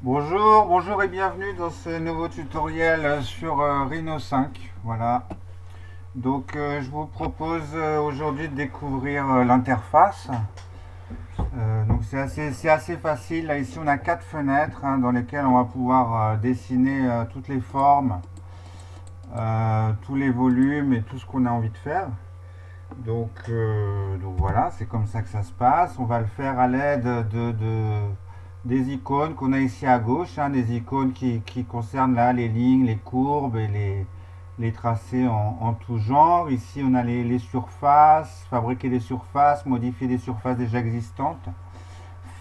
Bonjour, bonjour et bienvenue dans ce nouveau tutoriel sur Rhino 5. Voilà. Je vous propose aujourd'hui de découvrir l'interface. Donc c'est assez facile. Là ici on a quatre fenêtres dans lesquelles on va pouvoir dessiner toutes les formes, tous les volumes et tout ce qu'on a envie de faire. Donc voilà, c'est comme ça que ça se passe. On va le faire à l'aide des icônes qu'on a ici à gauche, des icônes qui concernent là les lignes, les courbes et les tracés en tout genre. Ici, on a les surfaces, fabriquer des surfaces, modifier des surfaces déjà existantes,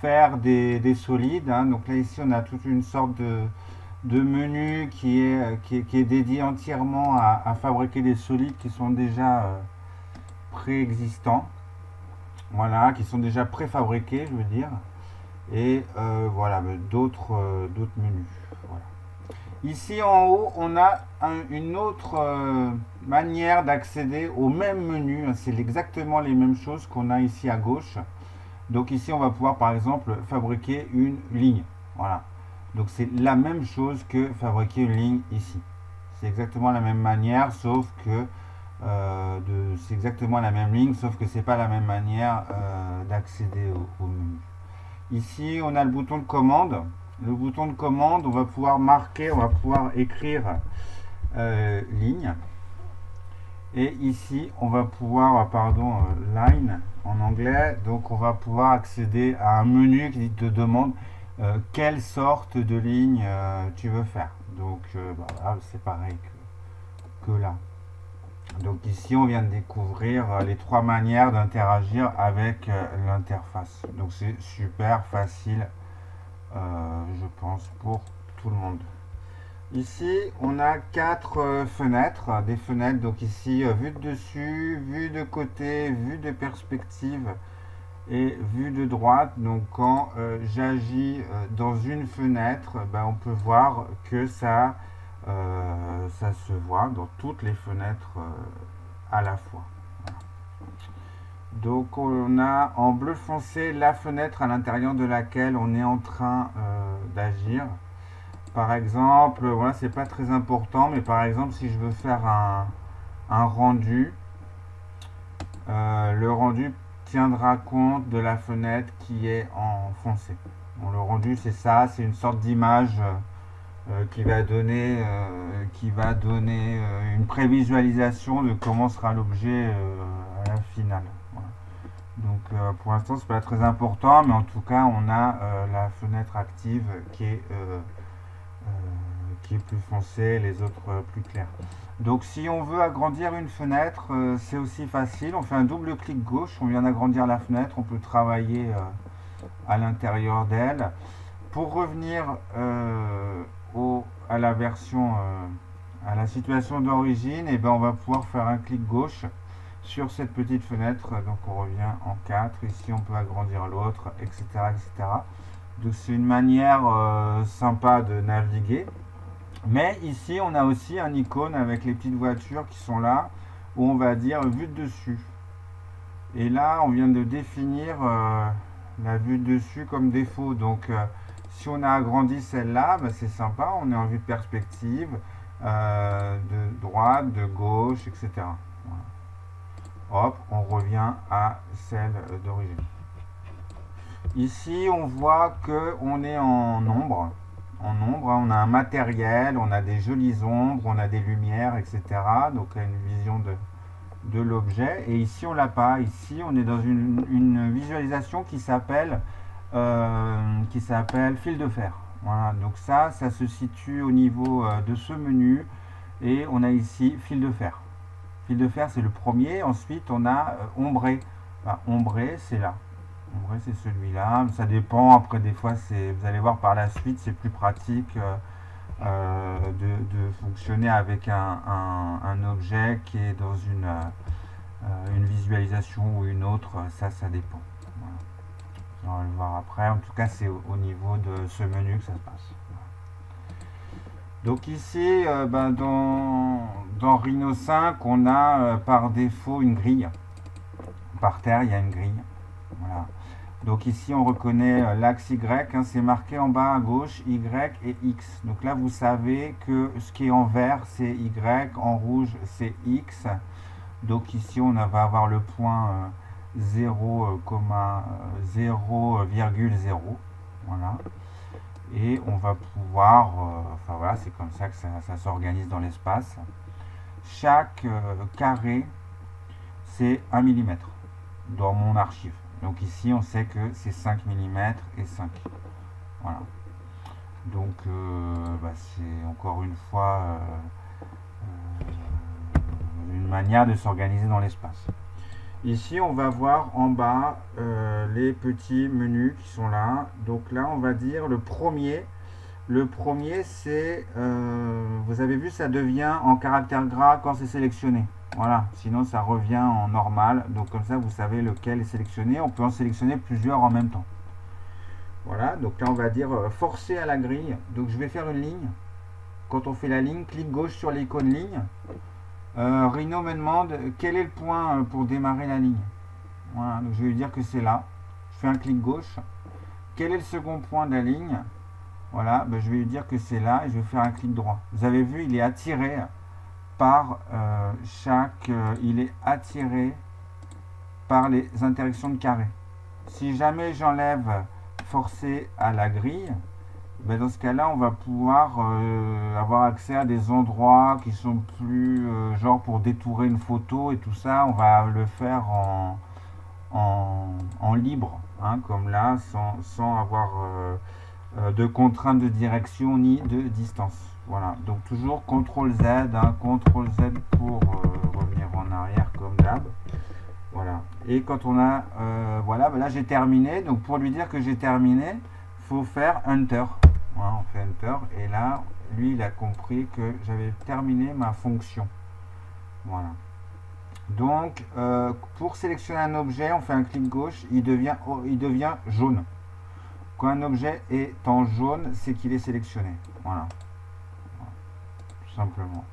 faire des solides. Donc là, ici, on a toute une sorte de menu qui est dédié entièrement à fabriquer des solides qui sont déjà préexistants, voilà, qui sont déjà préfabriqués, je veux dire, et voilà, d'autres menus. Voilà. Ici en haut, on a une autre manière d'accéder au même menu. C'est exactement les mêmes choses qu'on a ici à gauche. Donc ici, on va pouvoir par exemple fabriquer une ligne. Voilà. Donc c'est la même chose que fabriquer une ligne ici. C'est exactement la même manière, sauf que c'est exactement la même ligne, sauf que c'est pas la même manière d'accéder au menu. Ici, on a le bouton de commande. Le bouton de commande, on va pouvoir marquer, on va pouvoir écrire ligne. Et ici, on va pouvoir, line en anglais. Donc, on va pouvoir accéder à un menu qui te demande quelle sorte de ligne tu veux faire. Donc, voilà, c'est pareil que là. Donc ici, on vient de découvrir les trois manières d'interagir avec l'interface. Donc c'est super facile, je pense, pour tout le monde. Ici, on a quatre fenêtres, des fenêtres, donc ici, vue de dessus, vue de côté, vue de perspective et vue de droite. Donc quand j'agis dans une fenêtre, on peut voir que ça se voit dans toutes les fenêtres à la fois. Voilà. Donc on a en bleu foncé la fenêtre à l'intérieur de laquelle on est en train d'agir. Par exemple, voilà, c'est pas très important, mais par exemple, si je veux faire un rendu, le rendu tiendra compte de la fenêtre qui est en foncé. Bon, le rendu, c'est ça, c'est une sorte d'image qui va donner une prévisualisation de comment sera l'objet à la finale. Voilà. Donc pour l'instant c'est pas très important, mais en tout cas on a la fenêtre active qui est plus foncée, les autres plus clairs. Donc si on veut agrandir une fenêtre, c'est aussi facile. On fait un double clic gauche, on vient d'agrandir la fenêtre, on peut travailler à l'intérieur d'elle. Pour revenir à la version, à la situation d'origine, et on va pouvoir faire un clic gauche sur cette petite fenêtre. Donc on revient en 4. Ici on peut agrandir l'autre, etc., etc. Donc c'est une manière sympa de naviguer. Mais ici on a aussi un icône avec les petites voitures qui sont là, où on va dire vue de dessus. Et là on vient de définir la vue de dessus comme défaut. Donc si on a agrandi celle-là, c'est sympa, on est en vue de perspective, de droite, de gauche, etc. Voilà. Hop, on revient à celle d'origine. Ici, on voit qu'on est en ombre. En ombre, on a un matériel, on a des jolies ombres, on a des lumières, etc. Donc, on a une vision de l'objet. Et ici, on l'a pas. Ici, on est dans une visualisation qui s'appelle fil de fer. Voilà, donc ça se situe au niveau de ce menu et on a ici fil de fer. Fil de fer, c'est le premier. Ensuite, on a ombré. Ombré, c'est là. Ombré, c'est celui-là. Ça dépend. Après, des fois, vous allez voir par la suite, c'est plus pratique de fonctionner avec un objet qui est dans une visualisation ou une autre. Ça dépend. Voilà. On va le voir après. En tout cas, c'est au niveau de ce menu que ça se passe. Donc ici, dans Rhino 5, on a par défaut une grille. Par terre, il y a une grille. Voilà. Donc ici, on reconnaît l'axe Y, hein, c'est marqué en bas à gauche, Y et X. Donc là, vous savez que ce qui est en vert, c'est Y, en rouge, c'est X. Donc ici, on va avoir le point 0,0. Voilà. Et on va pouvoir, enfin voilà, c'est comme ça que ça s'organise dans l'espace. Chaque carré, c'est 1 mm dans mon archive. Donc ici, on sait que c'est 5 mm et 5. Voilà. Donc, c'est encore une fois une manière de s'organiser dans l'espace. Ici, on va voir en bas les petits menus qui sont là. Donc là, on va dire le premier. Le premier, c'est, vous avez vu, ça devient en caractère gras quand c'est sélectionné. Voilà, sinon ça revient en normal. Donc comme ça, vous savez lequel est sélectionné. On peut en sélectionner plusieurs en même temps. Voilà, donc là, on va dire forcer à la grille. Donc je vais faire une ligne. Quand on fait la ligne, clic gauche sur l'icône ligne. Rhino me demande quel est le point pour démarrer la ligne. Voilà, donc je vais lui dire que c'est là. Je fais un clic gauche. Quel est le second point de la ligne? Voilà, je vais lui dire que c'est là et je vais faire un clic droit. Vous avez vu, il est attiré par il est attiré par les interactions de carré. Si jamais j'enlève forcer à la grille, dans ce cas-là, on va pouvoir avoir accès à des endroits qui sont plus genre pour détourer une photo et tout ça. On va le faire en libre, hein, comme là, sans avoir de contraintes de direction ni de distance. Voilà, donc toujours CTRL Z, hein, CTRL Z pour revenir en arrière comme d'hab. Voilà, et quand on a, voilà, là j'ai terminé. Donc pour lui dire que j'ai terminé, faut faire Enter. Voilà, on fait Enter, et là, lui, il a compris que j'avais terminé ma fonction. Voilà. Donc, pour sélectionner un objet, on fait un clic gauche, il devient jaune. Quand un objet est en jaune, c'est qu'il est sélectionné. Voilà. Tout simplement.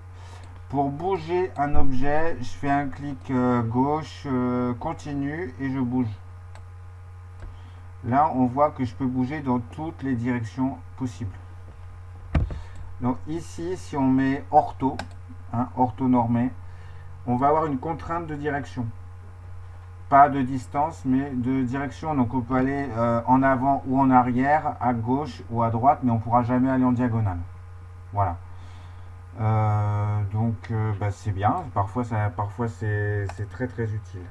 Pour bouger un objet, je fais un clic gauche, continue, et je bouge. Là, on voit que je peux bouger dans toutes les directions possibles. Donc ici, si on met ortho, hein, orthonormé, on va avoir une contrainte de direction. Pas de distance, mais de direction. Donc on peut aller en avant ou en arrière, à gauche ou à droite, mais on ne pourra jamais aller en diagonale. Voilà. C'est bien. Parfois c'est très très utile.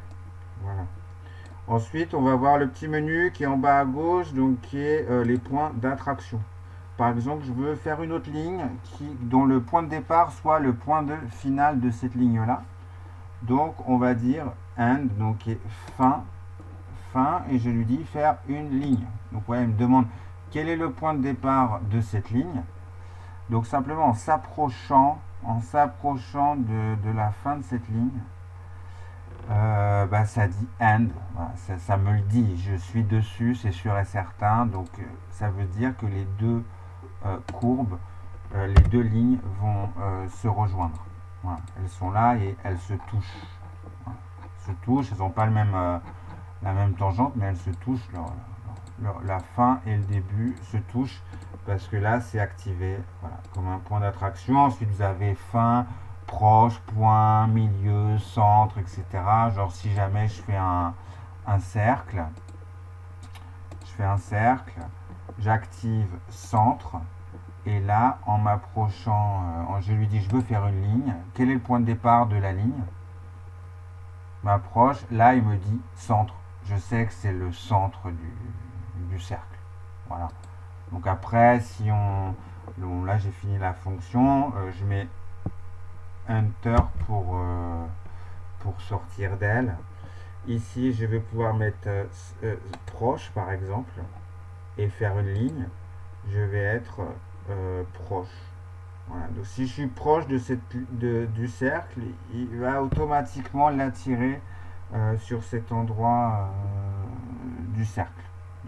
Voilà. Ensuite, on va voir le petit menu qui est en bas à gauche, donc qui est les points d'attraction. Par exemple, je veux faire une autre ligne dont le point de départ soit le point de finale de cette ligne-là. Donc, on va dire end, donc qui est fin, et je lui dis faire une ligne. Donc, voilà, il me demande quel est le point de départ de cette ligne. Donc, simplement en s'approchant de la fin de cette ligne, ça dit end. Voilà, ça me le dit, je suis dessus, c'est sûr et certain. Donc, ça veut dire que les deux courbes, les deux lignes vont se rejoindre. Voilà. Elles sont là et elles se touchent. Voilà. Elles se touchent, elles n'ont pas la même tangente, mais elles se touchent. La fin et le début se touchent parce que là, c'est activé, voilà, comme un point d'attraction. Ensuite, vous avez fin, proche, point, milieu, centre, etc. Genre, si jamais je fais un cercle, j'active centre. Et là, en m'approchant, je lui dis je veux faire une ligne. Quel est le point de départ de la ligne? M'approche. Là, il me dit centre. Je sais que c'est le centre du cercle. Voilà. Donc après, là, j'ai fini la fonction. Je mets Enter pour sortir d'elle. Ici, je vais pouvoir mettre proche, par exemple, et faire une ligne. Je vais être proche. Voilà. Donc si je suis proche du cercle, il va automatiquement l'attirer sur cet endroit du cercle.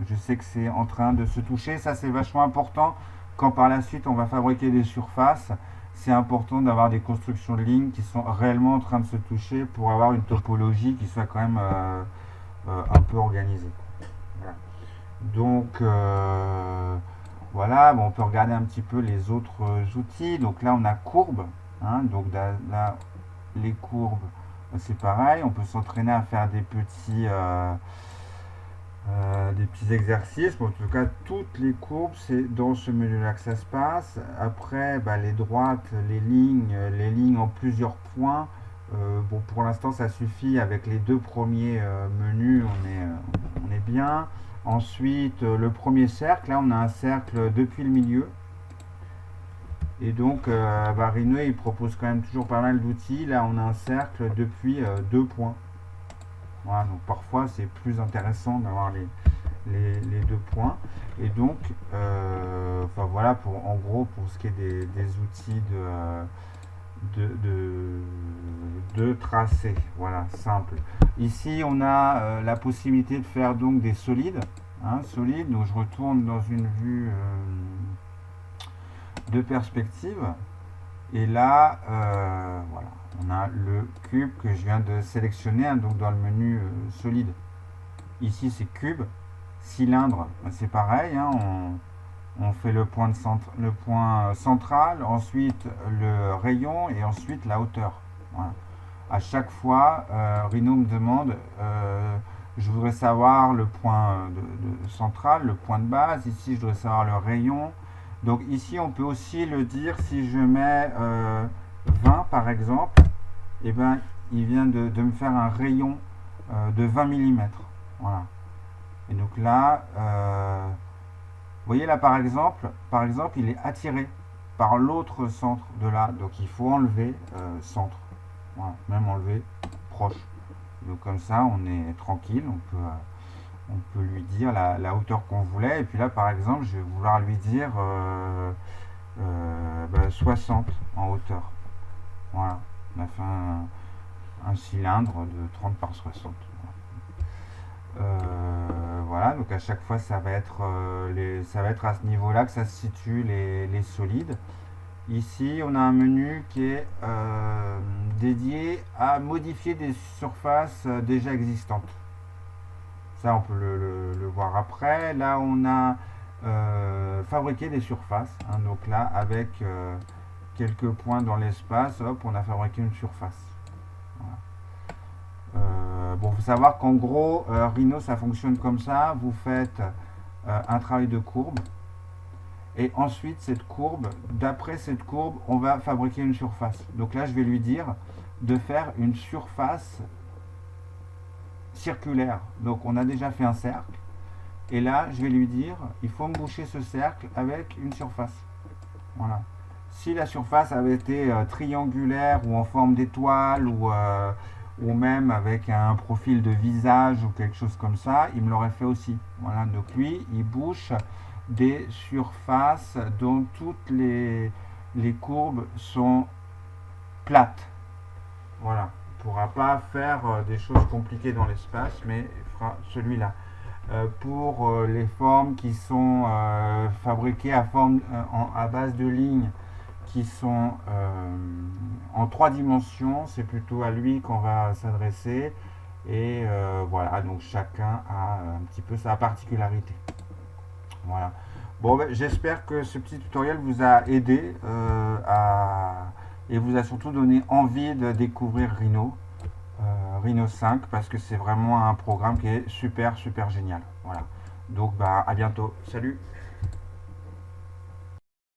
Je sais que c'est en train de se toucher. Ça, c'est vachement important quand par la suite on va fabriquer des surfaces. C'est important d'avoir des constructions de lignes qui sont réellement en train de se toucher pour avoir une topologie qui soit quand même un peu organisée. Voilà. Donc voilà, bon, on peut regarder un petit peu les autres outils. Donc là on a courbe, hein, donc là les courbes c'est pareil, on peut s'entraîner à faire des petits exercices. Bon, en tout cas, toutes les courbes, c'est dans ce menu-là que ça se passe. Après, bah, les droites, les lignes en plusieurs points. Bon, pour l'instant, ça suffit. Avec les deux premiers menus, on est bien. Ensuite, le premier cercle, là, on a un cercle depuis le milieu. Et donc, bah, Rhino, il propose quand même toujours pas mal d'outils. Là, on a un cercle depuis 2 points. Voilà, donc parfois, c'est plus intéressant d'avoir les 2 points. Et donc, enfin voilà, en gros, pour ce qui est des outils de tracé, voilà, simple. Ici, on a la possibilité de faire donc des solides, hein, solides. Donc, je retourne dans une vue de perspective. Et là, voilà, on a le cube que je viens de sélectionner, hein, donc dans le menu solide. Ici, c'est cube. Cylindre, c'est pareil, hein, on fait le point central, ensuite le rayon et ensuite la hauteur. Voilà. À chaque fois, Rhino me demande, je voudrais savoir le point central, le point de base. Ici, je voudrais savoir le rayon. Donc ici, on peut aussi le dire, si je mets 20 par exemple, et ben, il vient de me faire un rayon de 20 mm. Voilà. Et donc là, vous voyez là par exemple, il est attiré par l'autre centre de là. Donc il faut enlever centre. Voilà, même enlever proche. Donc comme ça, on est tranquille. On peut lui dire la hauteur qu'on voulait. Et puis là, par exemple, je vais vouloir lui dire 60 en hauteur. Voilà, on a fait un cylindre de 30 par 60. Voilà, donc à chaque fois ça va être à ce niveau là que ça se situe les solides. Ici on a un menu qui est dédié à modifier des surfaces déjà existantes. Ça on peut le voir après. Là on a fabriqué des surfaces, hein, donc là avec quelques points dans l'espace, hop, on a fabriqué une surface. Voilà. Bon, il faut savoir qu'en gros, Rhino, ça fonctionne comme ça. Vous faites un travail de courbe. Et ensuite, d'après cette courbe, on va fabriquer une surface. Donc là, je vais lui dire de faire une surface circulaire. Donc, on a déjà fait un cercle. Et là, je vais lui dire, il faut me boucher ce cercle avec une surface. Voilà. Si la surface avait été triangulaire ou en forme d'étoile ou même avec un profil de visage ou quelque chose comme ça, il me l'aurait fait aussi. Voilà, donc lui, il bouche des surfaces dont toutes les courbes sont plates. Voilà, il ne pourra pas faire des choses compliquées dans l'espace, mais il fera celui-là. Pour les formes qui sont fabriquées à base de lignes qui sont en 3 dimensions, c'est plutôt à lui qu'on va s'adresser. Et voilà, donc chacun a un petit peu sa particularité. Voilà. Bon, ben, j'espère que ce petit tutoriel vous a aidé et vous a surtout donné envie de découvrir Rhino 5, parce que c'est vraiment un programme qui est super génial. Voilà. Donc, bah, à bientôt. Salut!